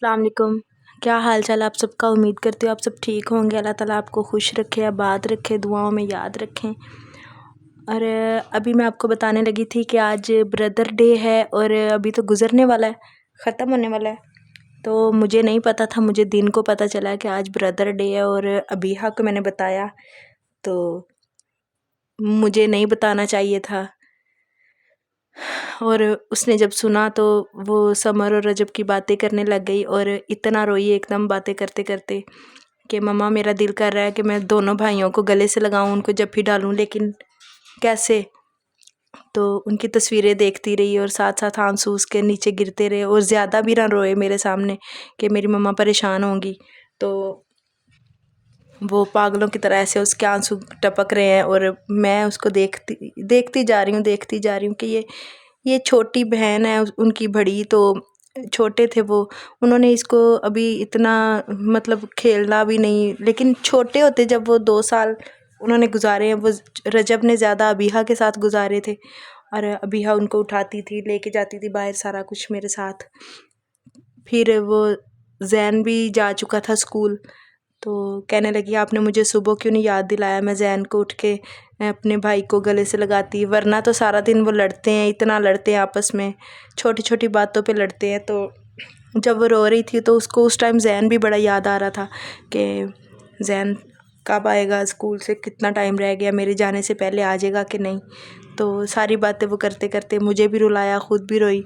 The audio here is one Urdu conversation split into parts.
السلام علیکم، کیا حال چال آپ سب کا؟ امید کرتی ہوں آپ سب ٹھیک ہوں گے۔ اللہ تعالیٰ آپ کو خوش رکھے، آباد رکھے، دعاؤں میں یاد رکھیں۔ اور ابھی میں آپ کو بتانے لگی تھی کہ آج بردر ڈے ہے اور ابھی تو گزرنے والا ہے، ختم ہونے والا ہے۔ تو مجھے نہیں پتہ تھا، مجھے دن کو پتہ چلا کہ آج بردر ڈے ہے اور ابیحہ کو میں نے بتایا تو مجھے نہیں بتانا چاہیے تھا۔ اور اس نے جب سنا تو وہ سمر اور رجب کی باتیں کرنے لگ گئی اور اتنا روئی ایک دم باتیں کرتے کرتے کہ مما میرا دل کر رہا ہے کہ میں دونوں بھائیوں کو گلے سے لگاؤں، ان کو جب ہی ڈالوں، لیکن کیسے؟ تو ان کی تصویریں دیکھتی رہی اور ساتھ ساتھ آنسو اس کے نیچے گرتے رہے، اور زیادہ بھی نہ روئے میرے سامنے کہ میری مما پریشان ہوں گی۔ تو وہ پاگلوں کی طرح ایسے اس کے آنسو ٹپک رہے ہیں اور میں اس کو دیکھتی جا رہی ہوں کہ یہ چھوٹی بہن ہے ان کی بڑی، تو چھوٹے تھے وہ، انہوں نے اس کو ابھی اتنا مطلب کھیلنا بھی نہیں، لیکن چھوٹے ہوتے جب وہ 2 سال انہوں نے گزارے ہیں، وہ رجب نے زیادہ ابیحہ کے ساتھ گزارے تھے، اور ابیحہ ان کو اٹھاتی تھی، لے کے جاتی تھی باہر، سارا کچھ میرے ساتھ۔ پھر وہ زین بھی جا چکا تھا اسکول، تو کہنے لگی آپ نے مجھے صبح کیوں نہیں یاد دلایا، میں زین کو اٹھ کے اپنے بھائی کو گلے سے لگاتی، ورنہ تو سارا دن وہ لڑتے ہیں، اتنا لڑتے ہیں آپس میں، چھوٹی چھوٹی باتوں پہ لڑتے ہیں۔ تو جب وہ رو رہی تھی تو اس کو اس ٹائم زین بھی بڑا یاد آ رہا تھا کہ زین کب آئے گا اسکول سے، کتنا ٹائم رہ گیا، میرے جانے سے پہلے آ جائے گا کہ نہیں۔ تو ساری باتیں وہ کرتے کرتے مجھے بھی رلایا، خود بھی روئی۔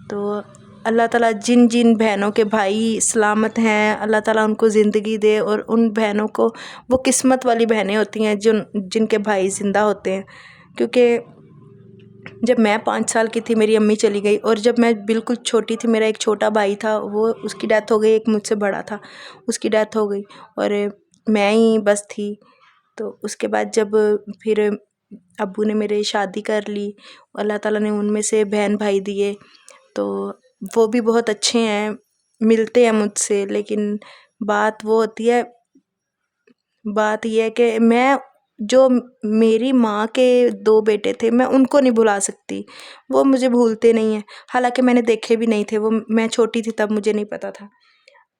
تو اللہ تعالیٰ جن جن بہنوں کے بھائی سلامت ہیں، اللہ تعالیٰ ان کو زندگی دے، اور ان بہنوں کو، وہ قسمت والی بہنیں ہوتی ہیں جن کے بھائی زندہ ہوتے ہیں۔ کیونکہ جب میں 5 سال کی تھی میری امی چلی گئی، اور جب میں بالکل چھوٹی تھی میرا ایک چھوٹا بھائی تھا، وہ اس کی ڈیتھ ہو گئی، ایک مجھ سے بڑا تھا اس کی ڈیتھ ہو گئی، اور میں ہی بس تھی۔ تو اس کے بعد جب پھر ابو نے میرے شادی کر لی، اللہ تعالیٰ نے ان میں سے بہن بھائی دیے، تو وہ بھی بہت اچھے ہیں، ملتے ہیں مجھ سے، لیکن بات وہ ہوتی ہے، بات یہ ہے کہ میں جو میری ماں کے 2 بیٹے تھے میں ان کو نہیں بھلا سکتی، وہ مجھے بھولتے نہیں ہیں، حالانکہ میں نے دیکھے بھی نہیں تھے، وہ میں چھوٹی تھی تب مجھے نہیں پتا تھا۔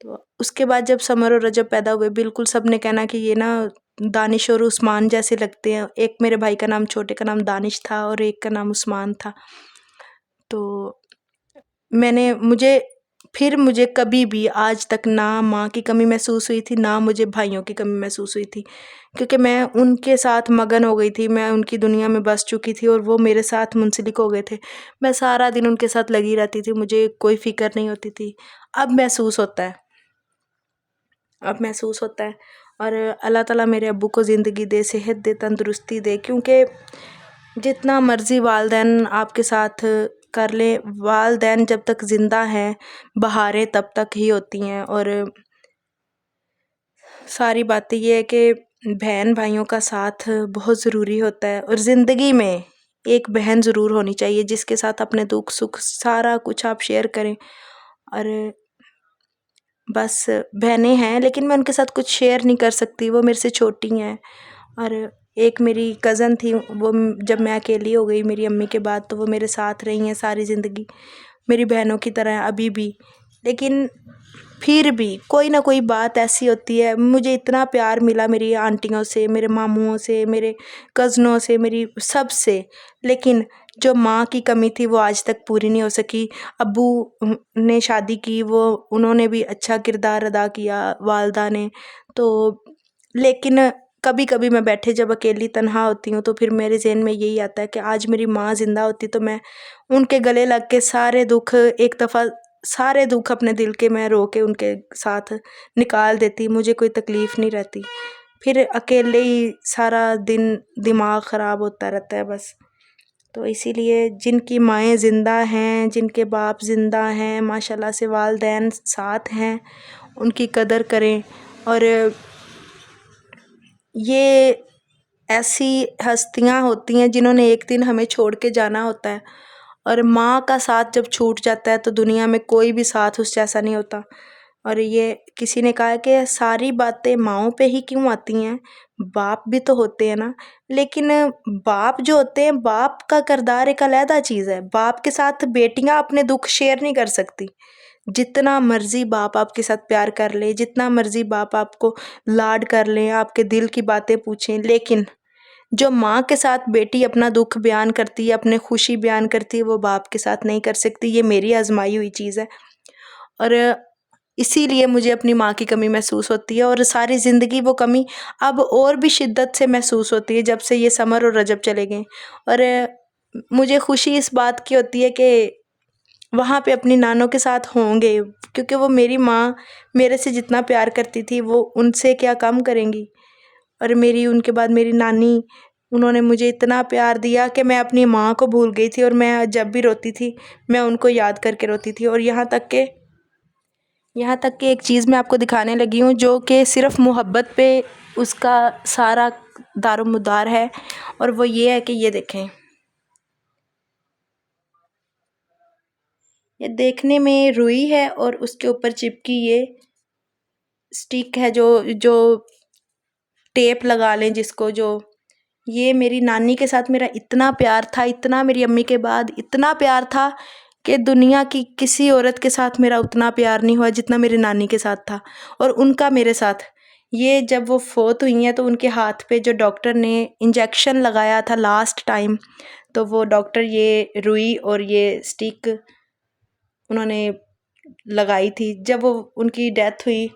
تو اس کے بعد جب سمر اور رجب پیدا ہوئے، بالکل سب نے کہنا کہ یہ نا دانش اور عثمان جیسے لگتے ہیں، ایک میرے بھائی کا نام، چھوٹے کا نام دانش تھا اور ایک کا نام عثمان تھا۔ تو مجھے کبھی بھی آج تک نہ ماں کی کمی محسوس ہوئی تھی، نہ مجھے بھائیوں کی کمی محسوس ہوئی تھی، کیونکہ میں ان کے ساتھ مگن ہو گئی تھی، میں ان کی دنیا میں بس چکی تھی اور وہ میرے ساتھ منسلک ہو گئے تھے، میں سارا دن ان کے ساتھ لگی رہتی تھی، مجھے کوئی فکر نہیں ہوتی تھی۔ اب محسوس ہوتا ہے، اور اللہ تعالیٰ میرے ابو کو زندگی دے، صحت دے، تندرستی دے، کیونکہ جتنا مرضی والدین آپ کے ساتھ کر لیں، والدین جب تک زندہ ہیں بہاریں تب تک ہی ہوتی ہیں۔ اور ساری باتیں یہ ہے کہ بہن بھائیوں کا ساتھ بہت ضروری ہوتا ہے، اور زندگی میں ایک بہن ضرور ہونی چاہیے جس کے ساتھ اپنے دکھ سکھ سارا کچھ آپ شیئر کریں۔ اور بس بہنیں ہیں لیکن میں ان کے ساتھ کچھ شیئر نہیں کر سکتی، وہ میرے سے چھوٹی ہیں۔ اور ایک میری کزن تھی، وہ جب میں اکیلی ہو گئی میری امی کے بعد، تو وہ میرے ساتھ رہی ہیں ساری زندگی، میری بہنوں کی طرح ابھی بھی، لیکن پھر بھی کوئی نہ کوئی بات ایسی ہوتی ہے۔ مجھے اتنا پیار ملا میری آنٹیوں سے، میرے ماموں سے، میرے کزنوں سے، میری سب سے، لیکن جو ماں کی کمی تھی وہ آج تک پوری نہیں ہو سکی۔ ابو نے شادی کی، انہوں نے بھی اچھا کردار ادا کیا، والدہ نے تو، لیکن کبھی کبھی میں بیٹھے جب اکیلی تنہا ہوتی ہوں تو پھر میرے ذہن میں یہی آتا ہے کہ آج میری ماں زندہ ہوتی تو میں ان کے گلے لگ کے سارے دکھ اپنے دل کے میں رو کے ان کے ساتھ نکال دیتی، مجھے کوئی تکلیف نہیں رہتی، پھر اکیلے ہی سارا دن دماغ خراب ہوتا رہتا ہے بس۔ تو اسی لیے جن کی مائیں زندہ ہیں، جن کے باپ زندہ ہیں، ماشاءاللہ سے والدین ساتھ ہیں، ان کی قدر کریں۔ اور یہ ایسی ہستیاں ہوتی ہیں جنہوں نے ایک دن ہمیں چھوڑ کے جانا ہوتا ہے، اور ماں کا ساتھ جب چھوٹ جاتا ہے تو دنیا میں کوئی بھی ساتھ اس جیسا نہیں ہوتا۔ اور یہ کسی نے کہا کہ ساری باتیں ماؤں پہ ہی کیوں آتی ہیں، باپ بھی تو ہوتے ہیں نا، لیکن باپ جو ہوتے ہیں، باپ کا کردار ایک علیحدہ چیز ہے، باپ کے ساتھ بیٹیاں اپنے دکھ شیئر نہیں کر سکتی، جتنا مرضی باپ آپ کے ساتھ پیار کر لے، جتنا مرضی باپ آپ کو لاڈ کر لیں، آپ کے دل کی باتیں پوچھیں، لیکن جو ماں کے ساتھ بیٹی اپنا دکھ بیان کرتی ہے، اپنے خوشی بیان کرتی ہے، وہ باپ کے ساتھ نہیں کر سکتی۔ یہ میری آزمائی ہوئی چیز ہے، اور اسی لیے مجھے اپنی ماں کی کمی محسوس ہوتی ہے، اور ساری زندگی وہ کمی اب اور بھی شدت سے محسوس ہوتی ہے جب سے یہ سمر اور رجب چلے گئے۔ اور مجھے خوشی اس بات کی ہوتی ہے کہ وہاں پہ اپنی نانوں کے ساتھ ہوں گے، کیونکہ وہ میری ماں میرے سے جتنا پیار کرتی تھی وہ ان سے کیا کم کریں گی۔ اور ان کے بعد میری نانی، انہوں نے مجھے اتنا پیار دیا کہ میں اپنی ماں کو بھول گئی تھی، اور میں جب بھی روتی تھی میں ان کو یاد کر کے روتی تھی۔ اور یہاں تک کہ ایک چیز میں آپ کو دکھانے لگی ہوں جو کہ صرف محبت پہ اس کا سارا دار و مدار ہے، اور وہ یہ ہے کہ یہ دیکھیں، یہ دیکھنے میں روئی ہے اور اس کے اوپر چپکی یہ سٹک ہے، جو ٹیپ لگا لیں جس کو، جو یہ میری نانی کے ساتھ میرا اتنا پیار تھا، اتنا میری امی کے بعد اتنا پیار تھا کہ دنیا کی کسی عورت کے ساتھ میرا اتنا پیار نہیں ہوا جتنا میری نانی کے ساتھ تھا، اور ان کا میرے ساتھ۔ یہ جب وہ فوت ہوئی ہیں تو ان کے ہاتھ پہ جو ڈاکٹر نے انجیکشن لگایا تھا لاسٹ ٹائم، تو وہ ڈاکٹر یہ روئی اور یہ سٹک انہوں نے لگائی تھی۔ جب وہ ان کی ڈیتھ ہوئی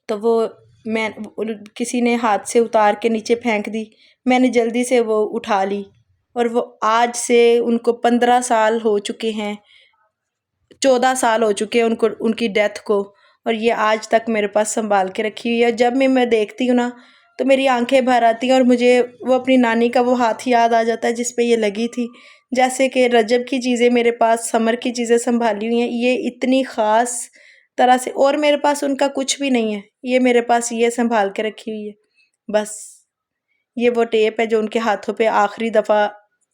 تو وہ کسی نے ہاتھ سے اتار کے نیچے پھینک دی، میں نے جلدی سے وہ اٹھا لی، اور وہ آج سے ان کو 15 سال ہو چکے ہیں، 14 سال ہو چکے ہیں ان کی ڈیتھ کو، اور یہ آج تک میرے پاس سنبھال کے رکھی ہوئی ہے۔ جب میں دیکھتی ہوں نا تو میری آنکھیں بھر آتی ہیں، اور مجھے وہ اپنی نانی کا وہ ہاتھ یاد آ جاتا ہے جس پہ یہ لگی تھی۔ جیسے کہ رجب کی چیزیں میرے پاس، سمر کی چیزیں سنبھالی ہوئی ہیں، یہ اتنی خاص طرح سے، اور میرے پاس ان کا کچھ بھی نہیں ہے، یہ میرے پاس یہ سنبھال کے رکھی ہوئی ہے بس۔ یہ وہ ٹیپ ہے جو ان کے ہاتھوں پہ آخری دفعہ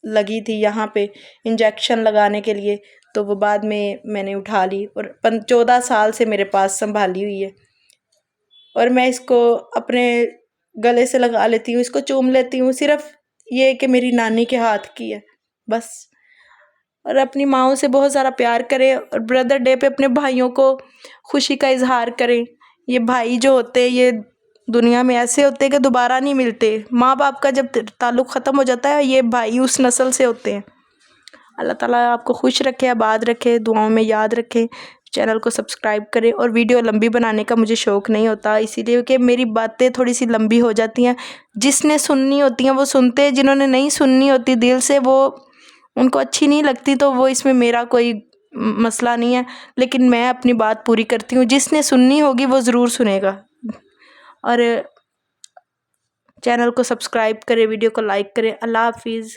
لگی تھی یہاں پہ انجیکشن لگانے کے لیے، تو وہ بعد میں نے اٹھا لی، اور 14 سال سے میرے پاس سنبھالی ہوئی ہے، اور میں اس کو اپنے گلے سے لگا لیتی ہوں، اس کو چوم لیتی ہوں، صرف یہ کہ میری نانی کے ہاتھ کی ہے بس۔ اور اپنی ماؤں سے بہت سارا پیار کریں، اور بردر ڈے پہ اپنے بھائیوں کو خوشی کا اظہار کریں۔ یہ بھائی جو ہوتے ہیں یہ دنیا میں ایسے ہوتے ہیں کہ دوبارہ نہیں ملتے، ماں باپ کا جب تعلق ختم ہو جاتا ہے یہ بھائی اس نسل سے ہوتے ہیں۔ اللہ تعالیٰ آپ کو خوش رکھے، آباد رکھے، دعاؤں میں یاد رکھیں۔ چینل کو سبسکرائب کریں، اور ویڈیو لمبی بنانے کا مجھے شوق نہیں ہوتا، اسی لیے کہ میری باتیں تھوڑی سی لمبی ہو جاتی ہیں۔ جس نے سننی ہوتی ہیں وہ سنتے ہیں، جنہوں نے نہیں سننی ہوتی دل سے، وہ ان کو اچھی نہیں لگتی، تو وہ اس میں میرا کوئی مسئلہ نہیں ہے، لیکن میں اپنی بات پوری کرتی ہوں۔ جس نے سننی ہوگی وہ ضرور سنے گا، اور چینل کو سبسکرائب کریں، ویڈیو کو لائک کریں۔ اللہ حافظ۔